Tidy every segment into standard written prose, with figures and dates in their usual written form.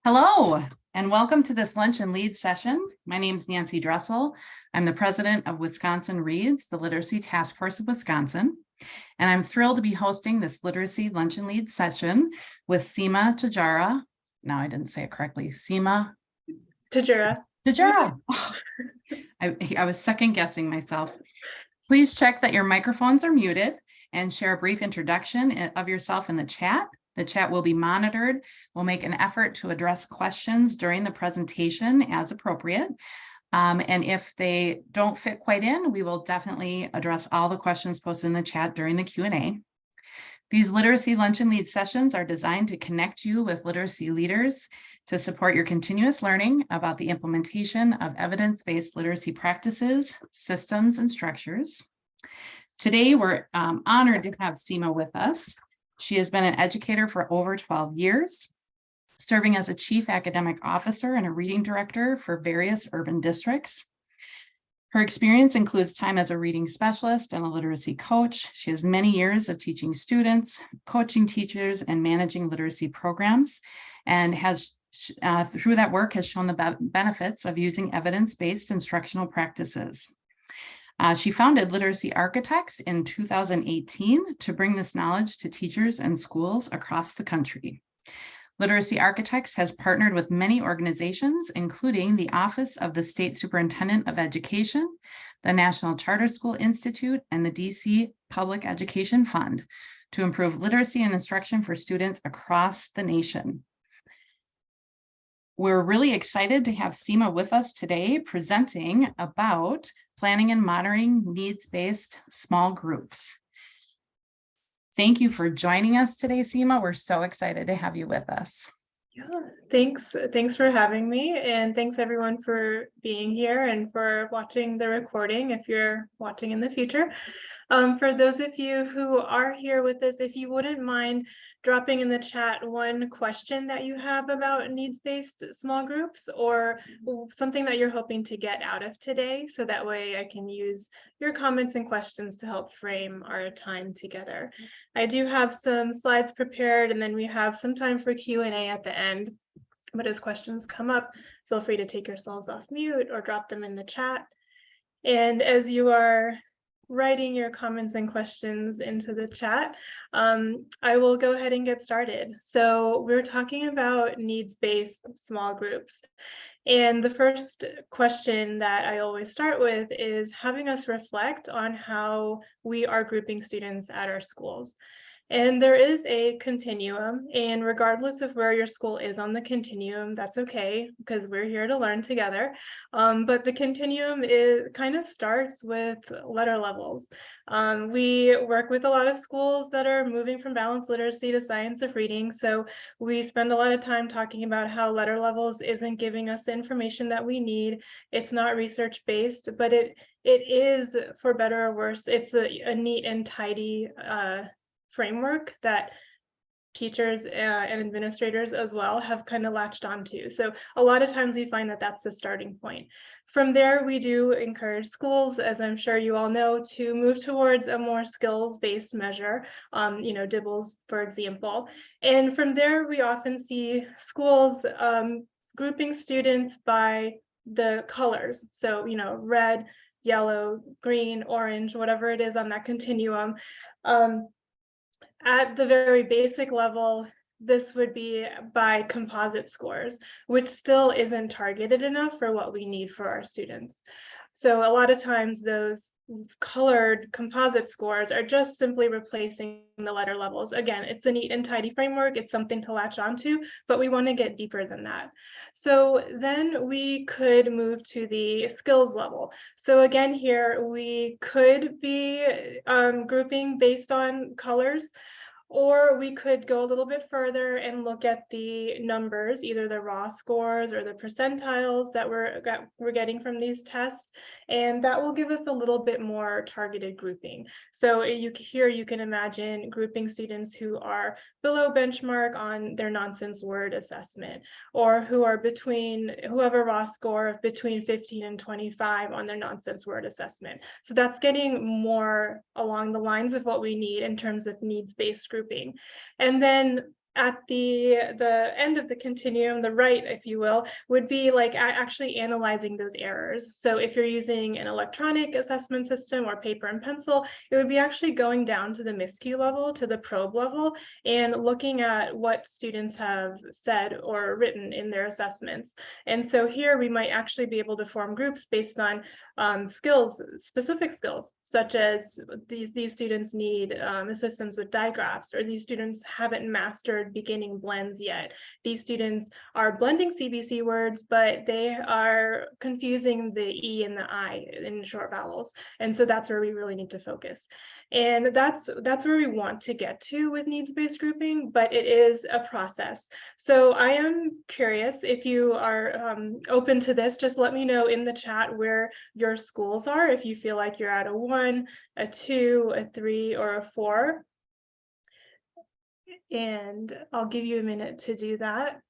Hello, and welcome to this Lunch and Lead session. My name is Nancy Dressel. I'm the president of Wisconsin Reads, the Literacy Task Force of Wisconsin. And I'm thrilled to be hosting this Literacy Lunch and Lead session with Seema Tejura. No, I didn't say it correctly. Seema Tejura. I was second guessing myself. Please check that your microphones are muted and share a brief introduction of yourself in the chat. The chat will be monitored. We'll make an effort to address questions during the presentation as appropriate. And if they don't fit quite in, we will definitely address all the questions posted in the chat during the Q&A. These Literacy Lunch and Lead sessions are designed to connect you with literacy leaders to support your continuous learning about the implementation of evidence-based literacy practices, systems, and structures. Today, we're honored to have Seema with us. She has been an educator for over 12 years, serving as a chief academic officer and a reading director for various urban districts. Her experience includes time as a reading specialist and a literacy coach. She has many years of teaching students, coaching teachers, and managing literacy programs, and has, through that work, has shown the benefits of using evidence-based instructional practices. She founded Literacy Architects in 2018 to bring this knowledge to teachers and schools across the country. Literacy Architects has partnered with many organizations, including the Office of the State Superintendent of Education, the National Charter School Institute, and the DC Public Education Fund to improve literacy and instruction for students across the nation. We're really excited to have Seema with us today presenting about planning and monitoring needs-based small groups. Thank you for joining us today, Seema. We're so excited to have you with us. Yeah, thanks for having me, and thanks everyone for being here and for watching the recording if you're watching in the future. For those of you who are here with us, if you wouldn't mind dropping in the chat one question that you have about needs-based small groups or something that you're hoping to get out of today, so that way I can use your comments and questions to help frame our time together. I do have some slides prepared, and then we have some time for Q&A at the end. But as questions come up, feel free to take yourselves off mute or drop them in the chat. And as you are writing your comments and questions into the chat, I will go ahead and get started. So we're talking about needs-based small groups. And the first question that I always start with is having us reflect on how we are grouping students at our schools. And there is a continuum, and regardless of where your school is on the continuum, that's okay, because we're here to learn together. But the continuum kind of starts with letter levels. We work with a lot of schools that are moving from balanced literacy to science of reading. So we spend a lot of time talking about how letter levels isn't giving us the information that we need. It's not research-based, but it is, for better or worse, it's a neat and tidy framework that teachers and administrators as well have kind of latched onto. So a lot of times we find that that's the starting point. From there, we do encourage schools, as I'm sure you all know, to move towards a more skills-based measure, DIBELS, for example. And from there, we often see schools grouping students by the colors. So, red, yellow, green, orange, whatever it is on that continuum. At the very basic level, this would be by composite scores, which still isn't targeted enough for what we need for our students. So a lot of times those colored composite scores are just simply replacing the letter levels. Again, it's a neat and tidy framework. It's something to latch onto, but we want to get deeper than that. So then we could move to the skills level. So again, here we could be grouping based on colors, or we could go a little bit further and look at the numbers, either the raw scores or the percentiles that we're getting from these tests, and that will give us a little bit more targeted grouping. So here you can imagine grouping students who are below benchmark on their nonsense word assessment, or who have a raw score of between 15 and 25 on their nonsense word assessment. So that's getting more along the lines of what we need in terms of needs-based grouping. And then at the end of the continuum, the right, if you will, would be like actually analyzing those errors. So if you're using an electronic assessment system or paper and pencil, it would be actually going down to the miscue level, to the probe level, and looking at what students have said or written in their assessments. And so here we might actually be able to form groups based on skills, specific skills, such as these students need assistance with digraphs, or these students haven't mastered beginning blends yet. These students are blending CBC words, but they are confusing the E and the I in short vowels. And so that's where we really need to focus. And that's where we want to get to with needs-based grouping, but it is a process. So I am curious if you are open to this, just let me know in the chat where your schools are, if you feel like you're at a 1, a 2, a 3, or a 4. And I'll give you a minute to do that.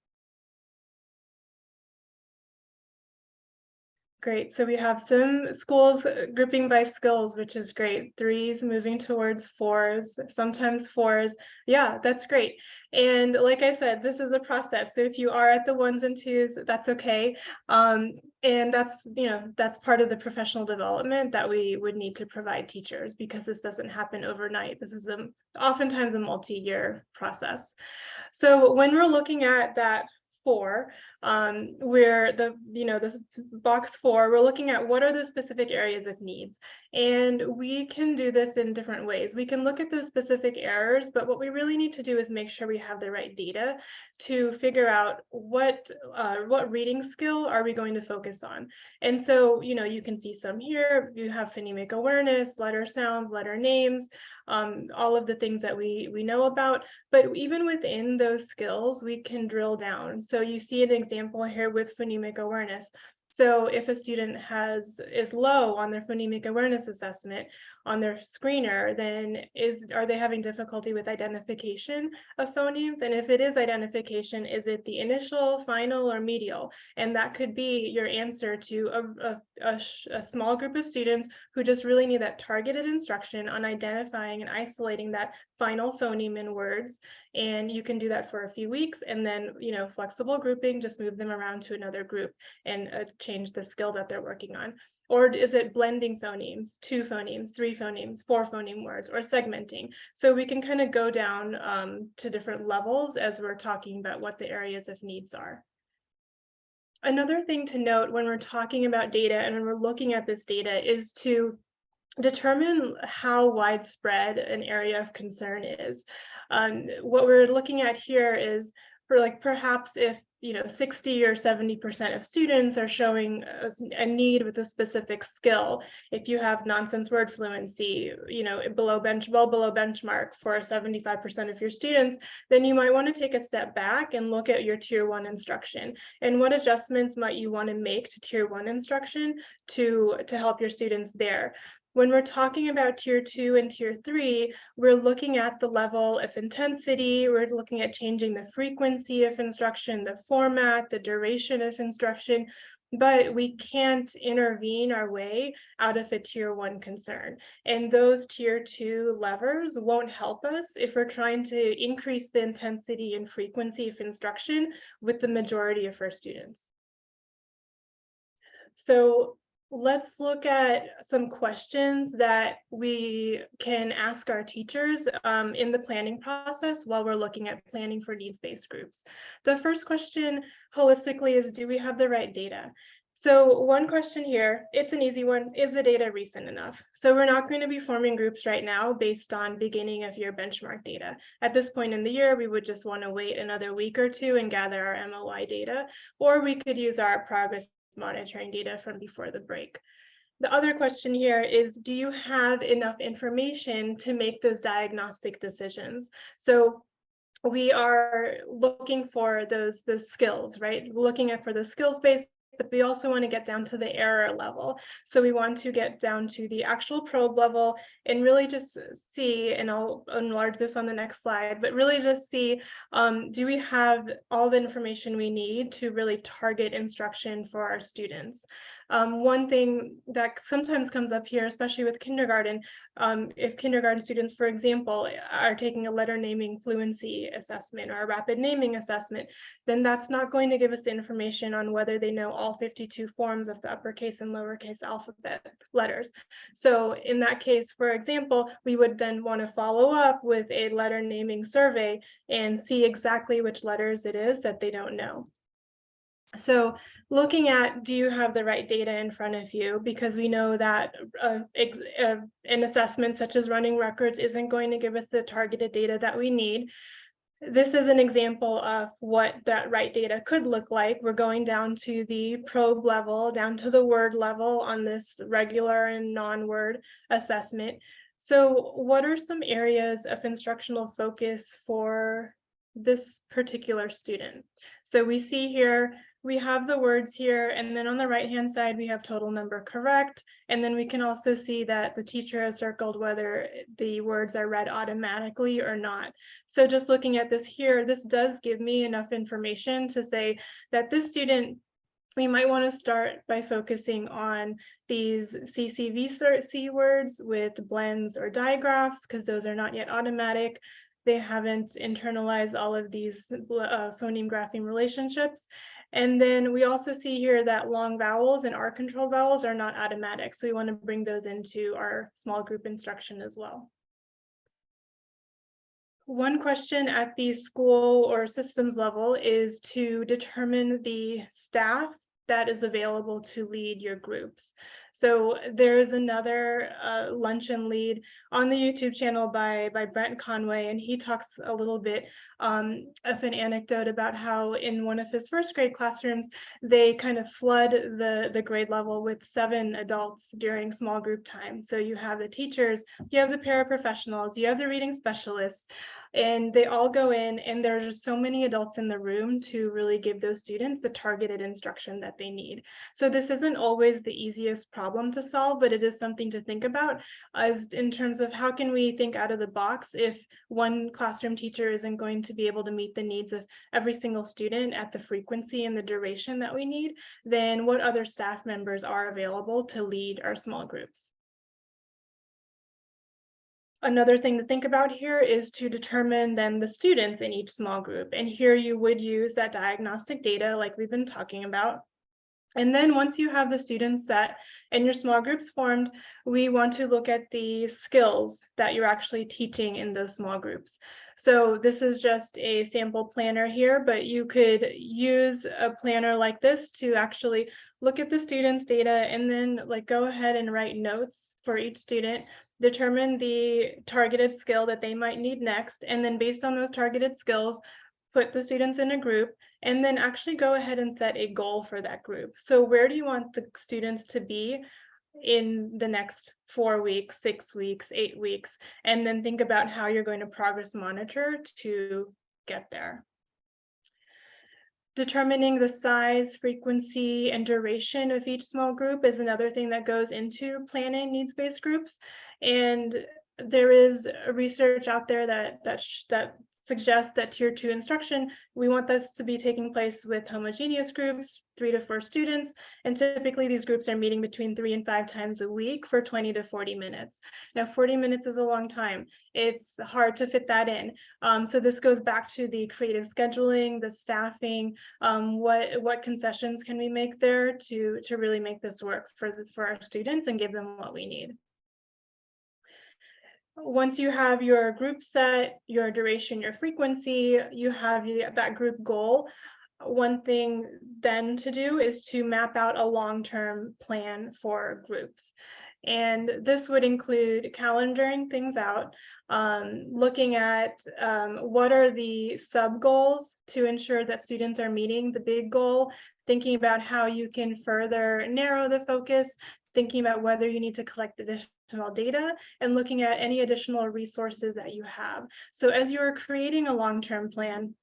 Great, so we have some schools grouping by skills, which is great. 3s moving towards 4s, sometimes 4s. Yeah, that's great. And like I said, this is a process. So if you are at the 1s and 2s, that's okay. And that's, that's part of the professional development that we would need to provide teachers, because this doesn't happen overnight. This is oftentimes a multi-year process. So when we're looking at that 4, where this box 4, we're looking at what are the specific areas of needs. And we can do this in different ways. We can look at those specific errors, but what we really need to do is make sure we have the right data to figure out what reading skill are we going to focus on. And so, you can see some here. You have phonemic awareness, letter sounds, letter names, all of the things that we know about. But even within those skills, we can drill down. So you see an example here with phonemic awareness. So if a student is low on their phonemic awareness assessment on their screener, then are they having difficulty with identification of phonemes? And if it is identification, is it the initial, final, or medial? And that could be your answer to a small group of students who just really need that targeted instruction on identifying and isolating that final phoneme in words. And you can do that for a few weeks, and then, flexible grouping, just move them around to another group and change the skill that they're working on. Or is it blending phonemes, 2 phonemes, 3 phonemes, 4 phoneme words, or segmenting? So we can kind of go down to different levels as we're talking about what the areas of needs are. Another thing to note when we're talking about data and when we're looking at this data is to determine how widespread an area of concern is. What we're looking at here is perhaps if 60 or 70% of students are showing a need with a specific skill. If you have nonsense word fluency, well below benchmark for 75% of your students, then you might want to take a step back and look at your tier 1 instruction and what adjustments might you want to make to tier 1 instruction to help your students there. When we're talking about tier 2 and tier 3, we're looking at the level of intensity, we're looking at changing the frequency of instruction, the format, the duration of instruction, but we can't intervene our way out of a tier 1 concern. And those tier 2 levers won't help us if we're trying to increase the intensity and frequency of instruction with the majority of our students. So let's look at some questions that we can ask our teachers in the planning process while we're looking at planning for needs-based groups. The first question holistically is, do we have the right data? So one question here, it's an easy one, is the data recent enough? So we're not going to be forming groups right now based on beginning of year benchmark data. At this point in the year, we would just want to wait another week or two and gather our MOI data, or we could use our progress monitoring data from before the break. The other question here is, do you have enough information to make those diagnostic decisions? So we are looking for those skills, right? Looking for the skills base, but we also want to get down to the error level. So we want to get down to the actual probe level and really just see, and I'll enlarge this on the next slide, but really just see, do we have all the information we need to really target instruction for our students? One thing that sometimes comes up here, especially with kindergarten, if kindergarten students, for example, are taking a letter naming fluency assessment or a rapid naming assessment, then that's not going to give us the information on whether they know all 52 forms of the uppercase and lowercase alphabet letters. So in that case, for example, we would then want to follow up with a letter naming survey and see exactly which letters it is that they don't know. So looking at, do you have the right data in front of you? Because we know that an assessment such as running records isn't going to give us the targeted data that we need. This is an example of what that right data could look like. We're going down to the probe level, down to the word level on this regular and non-word assessment. So what are some areas of instructional focus for this particular student? So we see here, we have the words here, and then on the right-hand side, we have total number correct. And then we can also see that the teacher has circled whether the words are read automatically or not. So just looking at this here, this does give me enough information to say that this student, we might want to start by focusing on these CCV words with blends or digraphs, because those are not yet automatic. They haven't internalized all of these phoneme grapheme relationships. And then we also see here that long vowels and R control vowels are not automatic. So we want to bring those into our small group instruction as well. One question at the school or systems level is to determine the staff that is available to lead your groups. So there's another lunch and lead on the YouTube channel by Brent Conway, and he talks a little bit of an anecdote about how in one of his first grade classrooms, they kind of flood the grade level with 7 adults during small group time. So you have the teachers, you have the paraprofessionals, you have the reading specialists, and they all go in, and there's so many adults in the room to really give those students the targeted instruction that they need. So this isn't always the easiest problem to solve, but it is something to think about as in terms of how can we think out of the box if one classroom teacher isn't going to be able to meet the needs of every single student at the frequency and the duration that we need, then what other staff members are available to lead our small groups? Another thing to think about here is to determine then the students in each small group. And here you would use that diagnostic data like we've been talking about. And then once you have the students set and your small groups formed, we want to look at the skills that you're actually teaching in those small groups. So this is just a sample planner here, but you could use a planner like this to actually look at the students' data and then go ahead and write notes for each student, determine the targeted skill that they might need next, and then based on those targeted skills, put the students in a group, and then actually go ahead and set a goal for that group. So where do you want the students to be in the next 4 weeks, 6 weeks, 8 weeks, and then think about how you're going to progress monitor to get there. Determining the size, frequency, and duration of each small group is another thing that goes into planning needs-based groups. And there is research out there that suggests that tier 2 instruction, we want this to be taking place with homogeneous groups, 3 to 4 students, and typically these groups are meeting between 3 and 5 times a week for 20 to 40 minutes. Now 40 minutes is a long time. It's hard to fit that in. So this goes back to the creative scheduling, the staffing, what concessions can we make there to really make this work for our students and give them what we need. Once you have your group set, your duration, your frequency, you have that group goal. One thing then to do is to map out a long-term plan for groups. And this would include calendaring things out, looking at what are the sub-goals to ensure that students are meeting the big goal, thinking about how you can further narrow the focus, thinking about whether you need to collect additional data, and looking at any additional resources that you have. So as you're creating a long-term plan,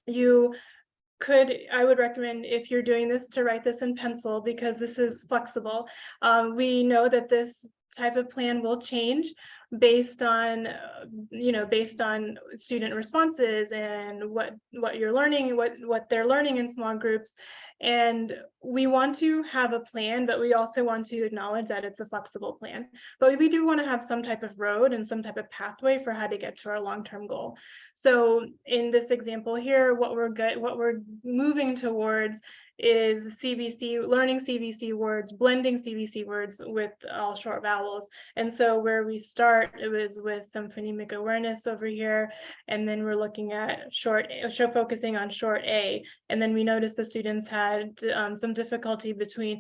I would recommend, if you're doing this, to write this in pencil because this is flexible. We know that this type of plan will change based on based on student responses and what you're learning, what they're learning in small groups. And we want to have a plan, but we also want to acknowledge that it's a flexible plan. But we do want to have some type of road and some type of pathway for how to get to our long-term goal. So in this example here, what we're moving towards is CVC, learning CVC words, blending CVC words with all short vowels. And so where we start, it was with some phonemic awareness over here, and then we're looking at focusing on short A. And then we noticed the students had some difficulty between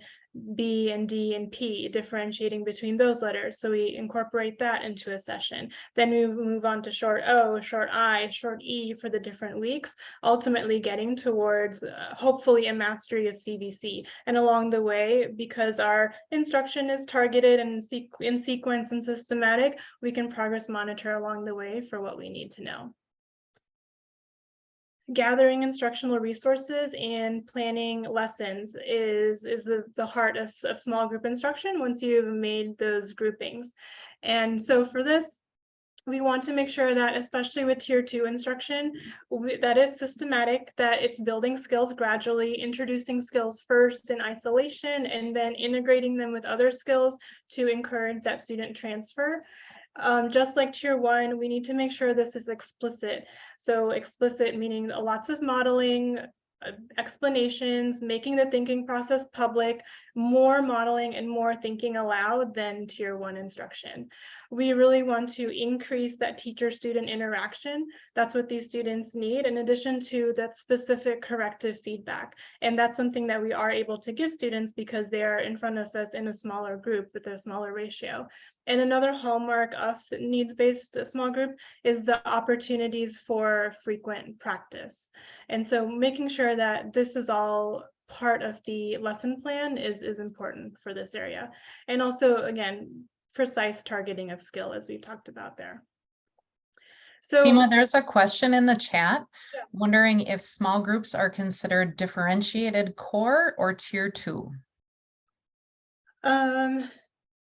B and D and P, differentiating between those letters. So we incorporate that into a session. Then we move on to short O, short I, short E for the different weeks, ultimately getting towards hopefully a mastery of CVC. And along the way, because our instruction is targeted and in sequence and systematic, we can progress monitor along the way for what we need to know. Gathering instructional resources and planning lessons is the heart of small group instruction once you've made those groupings. And so for this, we want to make sure that, especially with tier 2 instruction, that it's systematic, that it's building skills gradually, introducing skills first in isolation, and then integrating them with other skills to encourage that student transfer. Just like tier 1, we need to make sure this is explicit. So explicit meaning lots of modeling, explanations, making the thinking process public, more modeling and more thinking aloud than tier 1 instruction. We really want to increase that teacher-student interaction. That's what these students need, in addition to that specific corrective feedback. And that's something that we are able to give students because they are in front of us in a smaller group with a smaller ratio. And another hallmark of needs-based small group is the opportunities for frequent practice. And so making sure that this is all part of the lesson plan is important for this area. And also, again, precise targeting of skill, as we've talked about there. So Seema, there's a question in the chat, wondering if small groups are considered differentiated core or tier 2.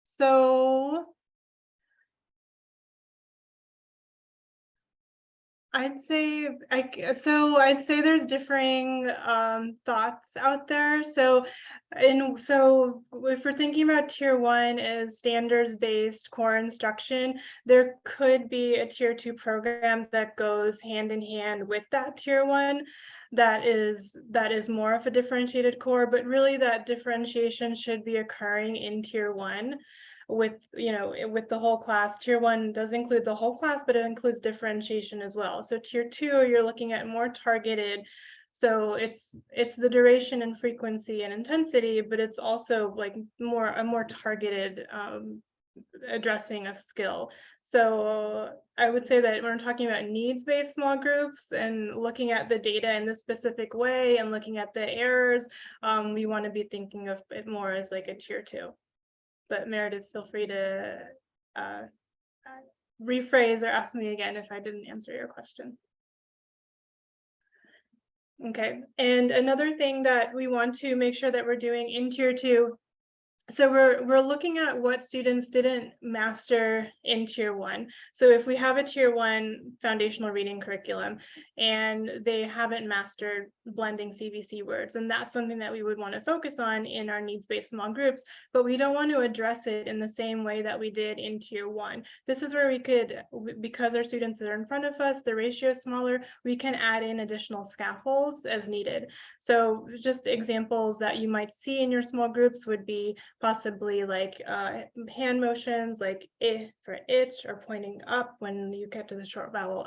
So I'd say there's differing thoughts out there. So if we're thinking about tier 1 as standards-based core instruction, there could be a tier 2 program that goes hand in hand with that tier 1 that is more of a differentiated core, but really that differentiation should be occurring in tier 1 with the whole class. Tier 1 does include the whole class, but it includes differentiation as well. So tier 2, you're looking at more targeted. So it's the duration and frequency and intensity, but it's also like a more targeted addressing of skill. So I would say that when we're talking about needs-based small groups and looking at the data in this specific way and looking at the errors, we want to be thinking of it more as like a tier 2. But Meredith, feel free to rephrase or ask me again if I didn't answer your question. Okay, and another thing that we want to make sure that we're doing in tier 2, so we're looking at what students didn't master in tier 1. So if we have a tier 1 foundational reading curriculum and they haven't mastered blending CVC words, and that's something that we would want to focus on in our needs-based small groups, but we don't want to address it in the same way that we did in tier 1. This is where we could, because our students are in front of us, the ratio is smaller, we can add in additional scaffolds as needed. So just examples that you might see in your small groups would be possibly like hand motions like I for itch, or pointing up when you get to the short vowel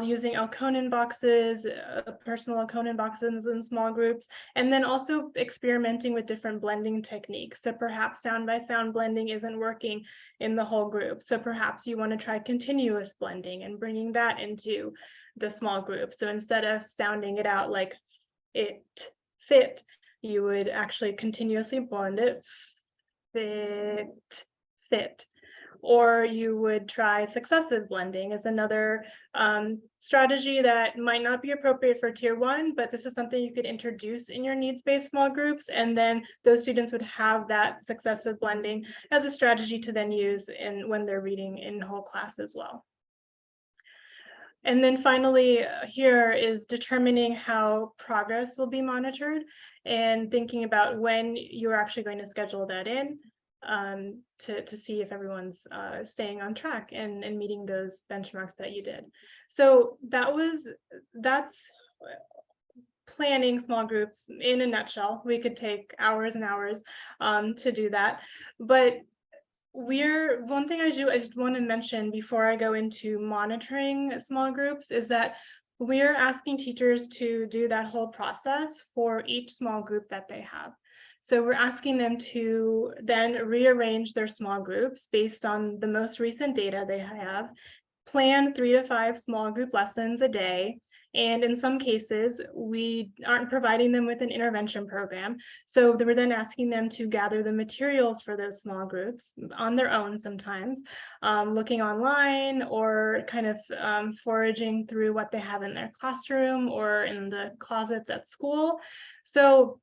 using Elkonin boxes, personal Elkonin boxes in small groups, and then also experimenting with different blending techniques. So perhaps sound by sound blending isn't working in the whole group. So perhaps you want to try continuous blending and bringing that into the small group. So instead of sounding it out like it, fit, you would actually continuously blend it, fit, fit. Or you would try successive blending as another strategy that might not be appropriate for tier 1, but this is something you could introduce in your needs-based small groups, and then those students would have that successive blending as a strategy to then use when they're reading in whole class as well. And then finally, here is determining how progress will be monitored and thinking about when you're actually going to schedule that in to see if everyone's staying on track and meeting those benchmarks that you did. So that's planning small groups in a nutshell. We could take hours and hours to do that, but one thing I just want to mention before I go into monitoring small groups is that we're asking teachers to do that whole process for each small group that they have. So we're asking them to then rearrange their small groups based on the most recent data they have, plan 3 to 5 small group lessons a day. And in some cases, we aren't providing them with an intervention program. So we're then asking them to gather the materials for those small groups on their own sometimes, looking online or kind of foraging through what they have in their classroom or in the closets at school. So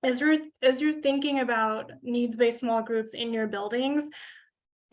as you're thinking about needs-based small groups in your buildings,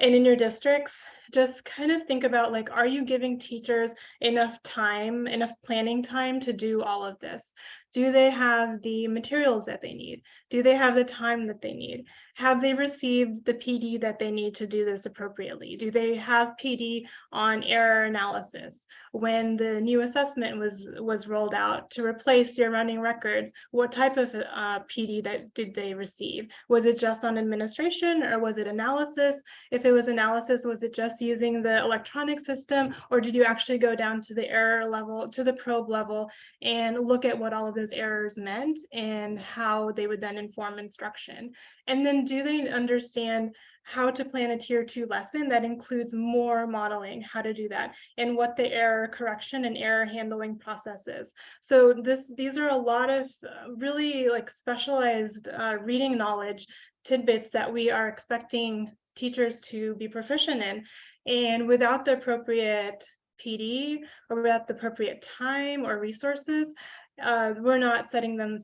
and in your districts, just kind of think about, like, are you giving teachers enough time, enough planning time to do all of this? Do they have the materials that they need? Do they have the time that they need? Have they received the PD that they need to do this appropriately? Do they have PD on error analysis? When the new assessment was rolled out to replace your running records, what type of PD did they receive? Was it just on administration, or was it analysis? If it was analysis, was it just using the electronic system, or did you actually go down to the error level, to the probe level, and look at what all of those errors meant and how they would then inform instruction? And then do they understand how to plan a tier 2 lesson that includes more modeling, how to do that, and what the error correction and error handling process is? So these are a lot of really like specialized reading knowledge tidbits that we are expecting teachers to be proficient in. And without the appropriate PD or without the appropriate time or resources, we're not setting them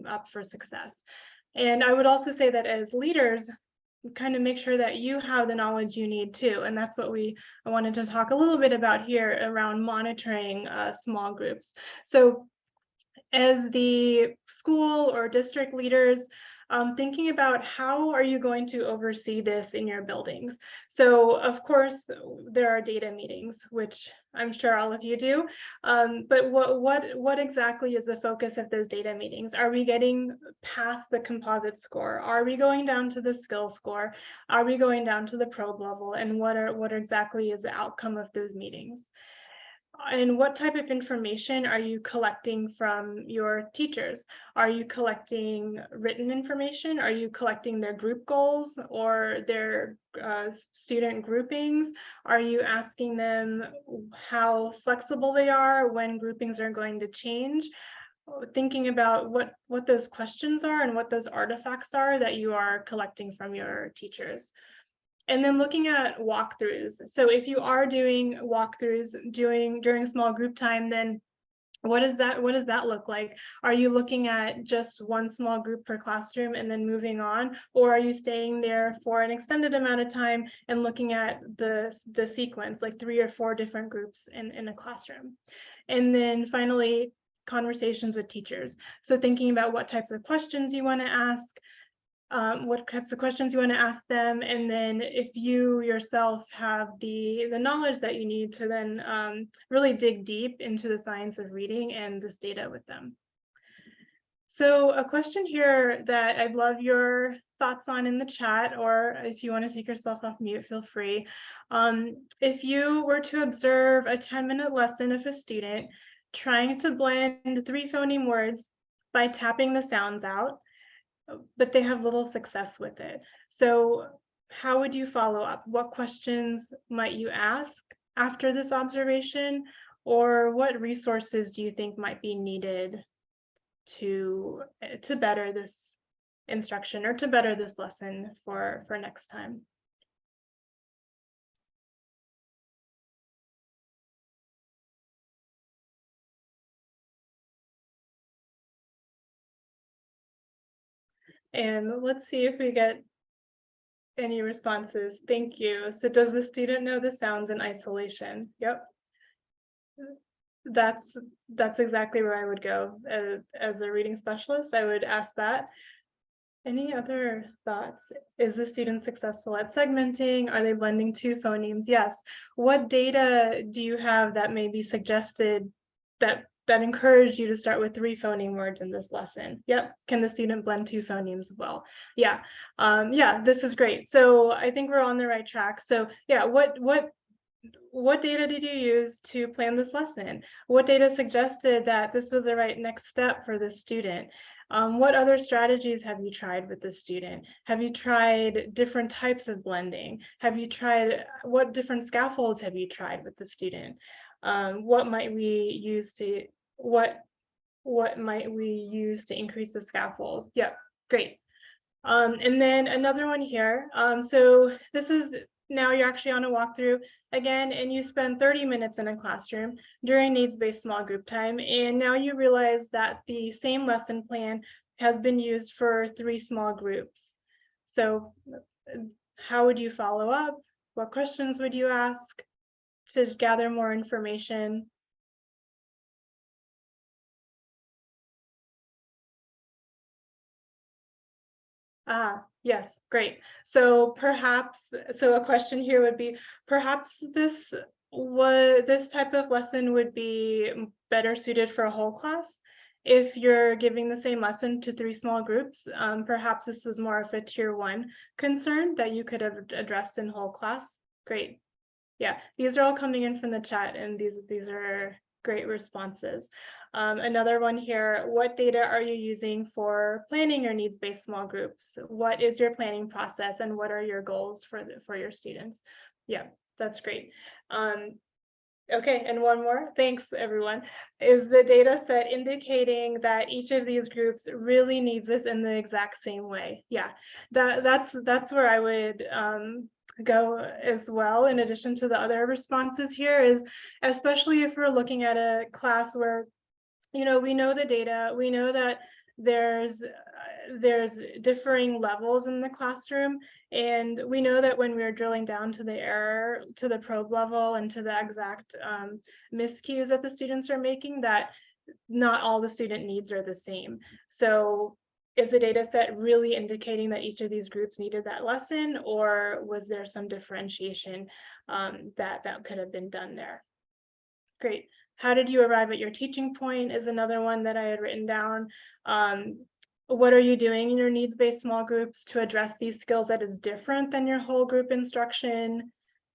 up for success. And I would also say that as leaders, kind of make sure that you have the knowledge you need too. And that's what I wanted to talk a little bit about here around monitoring small groups. So as the school or district leaders, thinking about how are you going to oversee this in your buildings. So of course, there are data meetings, which I'm sure all of you do. But what exactly is the focus of those data meetings? Are we getting past the composite score? Are we going down to the skill score? Are we going down to the probe level? And what exactly is the outcome of those meetings? And what type of information are you collecting from your teachers? Are you collecting written information? Are you collecting their group goals or their student groupings? Are you asking them how flexible they are when groupings are going to change? Thinking about what those questions are and what those artifacts are that you are collecting from your teachers. And then looking at walkthroughs. So if you are doing walkthroughs during small group time, then what does that look like? Are you looking at just one small group per classroom and then moving on? Or are you staying there for an extended amount of time and looking at the sequence, like 3 or 4 different groups in a classroom? And then finally, conversations with teachers. So thinking about what types of questions you want to ask, what types of questions you want to ask them, and then if you yourself have the knowledge that you need to then really dig deep into the science of reading and this data with them. So a question here that I'd love your thoughts on in the chat, or if you want to take yourself off mute, feel free. If you were to observe a 10-minute lesson of a student trying to blend 3 phoneme words by tapping the sounds out, but they have little success with it. So how would you follow up? What questions might you ask after this observation? Or what resources do you think might be needed to better this instruction or to better this lesson for next time? And let's see if we get any responses. Thank you. So does the student know the sounds in isolation? Yep. That's exactly where I would go as a reading specialist. I would ask that. Any other thoughts? Is the student successful at segmenting? Are they blending two phonemes? Yes. What data do you have that maybe suggested that encouraged you to start with 3 phoneme words in this lesson? Yep. Can the student blend 2 phonemes well? Yeah. Yeah, this is great. So I think we're on the right track. So yeah, what data did you use to plan this lesson? What data suggested that this was the right next step for the student? What other strategies have you tried with the student? Have you tried different types of blending? Have you tried, what different scaffolds have you tried with the student? What might we use to, what might we use to increase the scaffolds? Yep, great. And then another one here. So this is, now you're actually on a walkthrough again, and you spend 30 minutes in a classroom during needs-based small group time. And now you realize that the same lesson plan has been used for 3 small groups. So how would you follow up? What questions would you ask to gather more information? Ah, yes, great. So perhaps, so a question here would be, perhaps this type of lesson would be better suited for a whole class. If you're giving the same lesson to 3 small groups, perhaps this is more of a tier 1 concern that you could have addressed in whole class. Great. Yeah, these are all coming in from the chat, and these are great responses. Another one here, what data are you using for planning your needs-based small groups? What is your planning process, and what are your goals for your students? Yeah, that's great. Okay, and one more, thanks everyone. Is the data set indicating that each of these groups really needs this in the exact same way? Yeah, that's where I would go as well, in addition to the other responses here, is especially if we're looking at a class where, you know, we know the data, we know that there's differing levels in the classroom, and we know that when we're drilling down to the error, to the probe level, and to the exact miscues that the students are making, that not all the student needs are the same. So is the data set really indicating that each of these groups needed that lesson, or was there some differentiation that could have been done there? Great. How did you arrive at your teaching point is another one that I had written down. What are you doing in your needs-based small groups to address these skills that is different than your whole group instruction?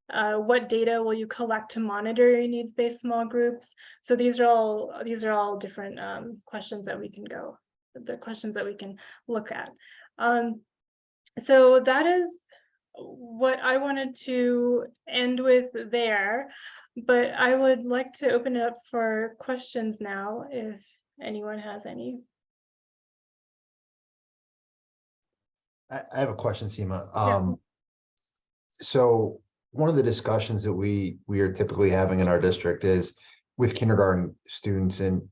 What data will you collect to monitor your needs-based small groups? So these are all different questions that we can go, the questions that we can look at. So that is what I wanted to end with there, but I would like to open it up for questions now, if anyone has any. I have a question, Seema. Yeah. So one of the discussions that we are typically having in our district is with kindergarten students, and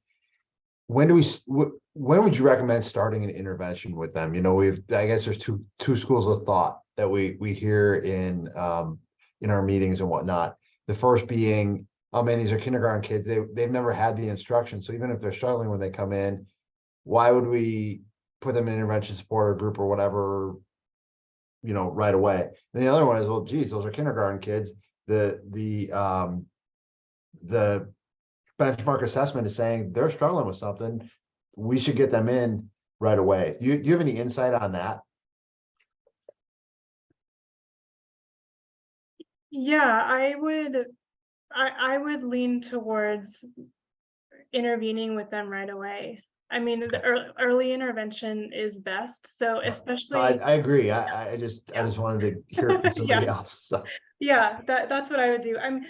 when would you recommend starting an intervention with them? You know, I guess there's two schools of thought that we hear in our meetings and whatnot. The first being, oh man, these are kindergarten kids. They've never had the instruction. So even if they're struggling when they come in, why would we put them in intervention support or group or whatever, you know, right away? And the other one is, well, geez, those are kindergarten kids. The benchmark assessment is saying they're struggling with something. We should get them in right away. Do you have any insight on that? Yeah, I would lean towards intervening with them right away. I mean, the early intervention is best. So especially, I agree. I just wanted to hear it from somebody else. So yeah, that's what I would do. And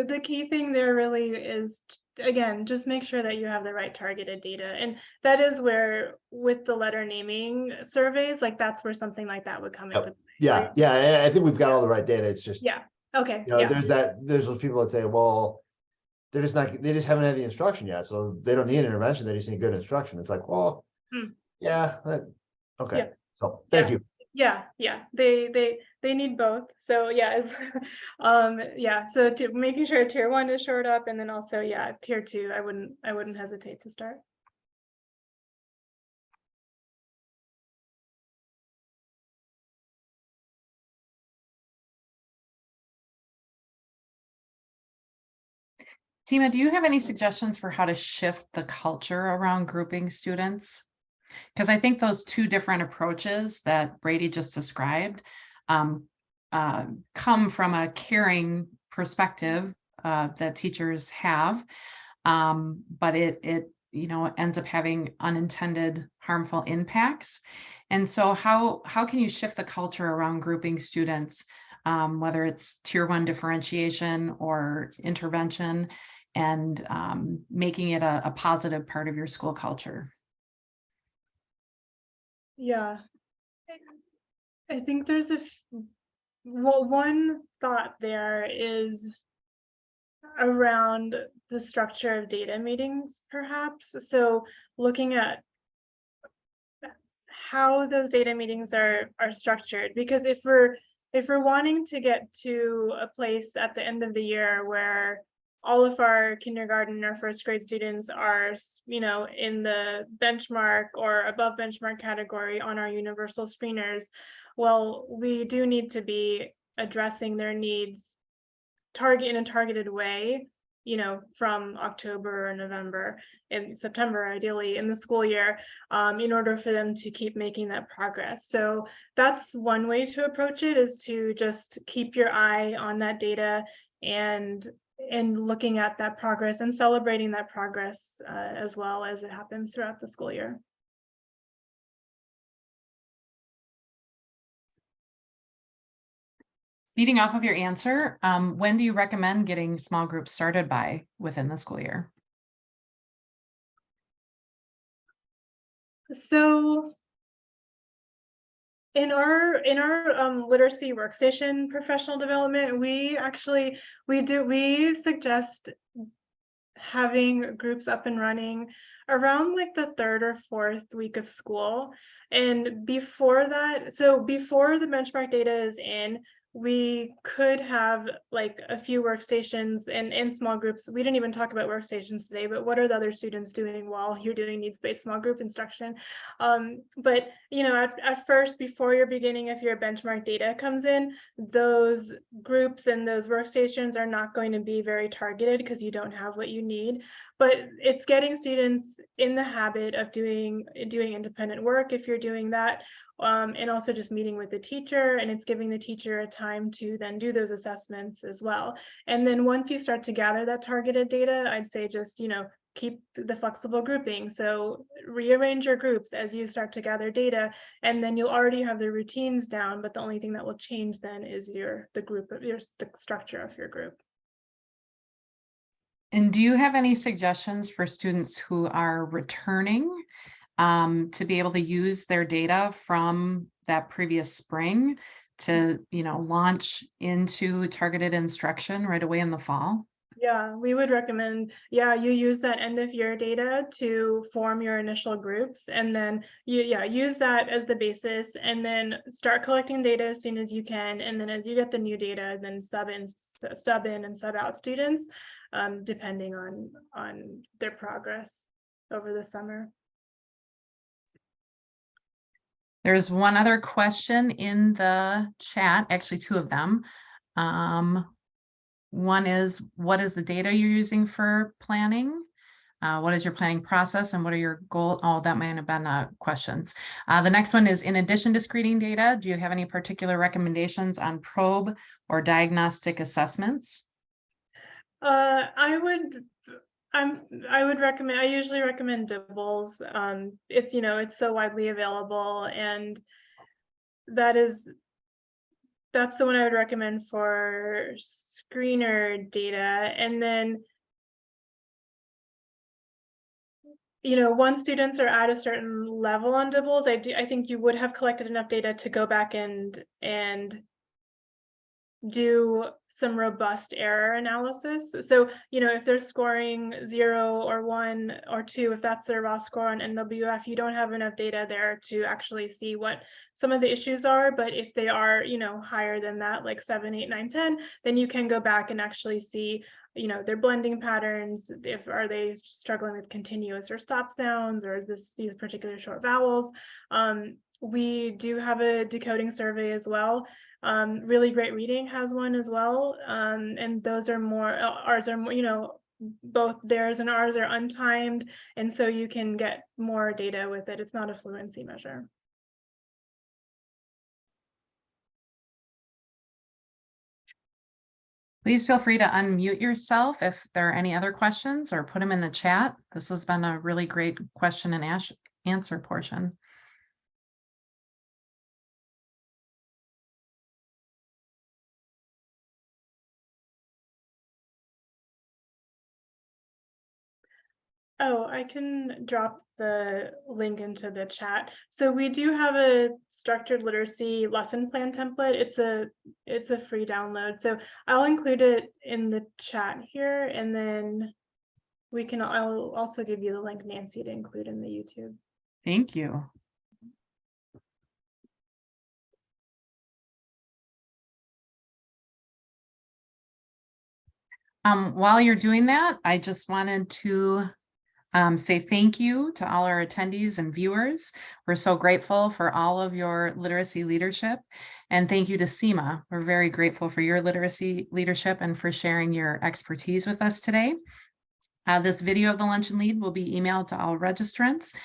the key thing there really is, again, just make sure that you have the right targeted data. And that is where, with the letter naming surveys, like that's where something like that would come into play. Yeah, right? Yeah, I think we've got all the right data. It's just, okay. You know, there's those people that say, well, they just haven't had the instruction yet, so they don't need intervention. They just need good instruction. It's like, well, okay. So thank you. Yeah, they need both. So yeah, it's, yeah. So to making sure tier 1 is shored up, and then also tier 2, I wouldn't hesitate to start. Seema, do you have any suggestions for how to shift the culture around grouping students? Because I think those two different approaches that Brady just described come from a caring perspective that teachers have, but it ends up having unintended harmful impacts. And so how can you shift the culture around grouping students, whether it's tier 1 differentiation or intervention, and making it a positive part of your school culture? Yeah, I think there's one thought there is around the structure of data meetings, perhaps. So looking at how those data meetings are structured, because if we're wanting to get to a place at the end of the year where all of our kindergarten or first grade students are, in the benchmark or above benchmark category on our universal screeners, well, we do need to be addressing their needs in a targeted way, from October or November and September, ideally in the school year, in order for them to keep making that progress. So that's one way to approach it, is to just keep your eye on that data and looking at that progress and celebrating that progress as well as it happens throughout the school year. Feeding off of your answer, when do you recommend getting small groups started by within the school year? So in our literacy workstation professional development, we suggest having groups up and running around like the 3rd or 4th week of school. And before that, so before the benchmark data is in, we could have like a few workstations and in small groups. We didn't even talk about workstations today, but what are the other students doing while you're doing needs-based small group instruction? But at first, before you're beginning, if your benchmark data comes in, those groups and those workstations are not going to be very targeted because you don't have what you need. But it's getting students in the habit of doing independent work if you're doing that, and also just meeting with the teacher, and it's giving the teacher a time to then do those assessments as well. And then once you start to gather that targeted data, I'd say just keep the flexible grouping. So rearrange your groups as you start to gather data, and then you'll already have the routines down, but the only thing that will change then is the structure of your group. And do you have any suggestions for students who are returning to be able to use their data from that previous spring to, launch into targeted instruction right away in the fall? Yeah, we would recommend, you use that end of year data to form your initial groups, and then use that as the basis, and then start collecting data as soon as you can. And then as you get the new data, then sub in and sub out students, depending on their progress over the summer. There's one other question in the chat, actually 2 of them. One is, what is the data you're using for planning? What is your planning process, and what are your goals? Oh, that might have been questions. The next one is, in addition to screening data, do you have any particular recommendations on probe or diagnostic assessments? I usually recommend DIBELS. It's so widely available, and that's the one I would recommend for screener data. And then, once students are at a certain level on DIBELS, I think you would have collected enough data to go back and do some robust error analysis. So, if they're scoring 0 or 1 or 2, if that's their raw score on NWF, you don't have enough data there to actually see what some of the issues are. But if they are, higher than that, like 7, 8, 9, 10, then you can go back and actually see, their blending patterns. Are they struggling with continuous or stop sounds, or these particular short vowels? We do have a decoding survey as well. Really Great Reading has one as well, and those are more, ours are more, both theirs and ours are untimed, and so you can get more data with it. It's not a fluency measure. Please feel free to unmute yourself if there are any other questions, or put them in the chat. This has been a really great question and answer portion. Oh, I can drop the link into the chat. So we do have a structured literacy lesson plan template. It's a free download. So I'll include it in the chat here, and then I'll also give you the link, Nancy, to include in the YouTube. Thank you. While you're doing that, I just wanted to say thank you to all our attendees and viewers. We're so grateful for all of your literacy leadership, and thank you to Seema. We're very grateful for your literacy leadership and for sharing your expertise with us today. This video of the Luncheon Lead will be emailed to all registrants.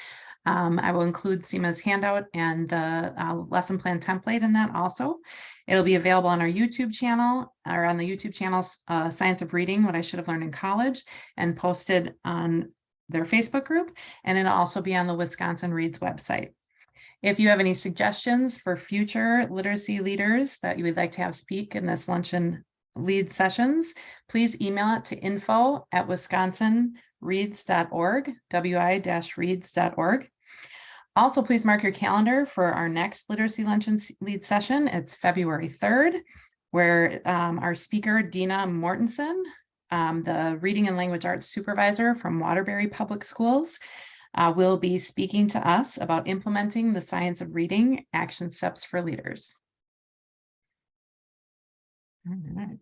I will include Seema's handout and the lesson plan template in that also. It'll be available on our YouTube channel, or on the YouTube channel, Science of Reading, What I Should Have Learned in College, and posted on their Facebook group, and it'll also be on the Wisconsin Reads website. If you have any suggestions for future literacy leaders that you would like to have speak in this Luncheon Lead sessions, please email it to info@wisconsinreads.org, wi-reads.org. Also, please mark your calendar for our next Literacy Luncheon Lead session. It's February 3rd, where our speaker, Dina Mortensen, the Reading and Language Arts Supervisor from Waterbury Public Schools, will be speaking to us about implementing the science of reading, action steps for leaders. All right.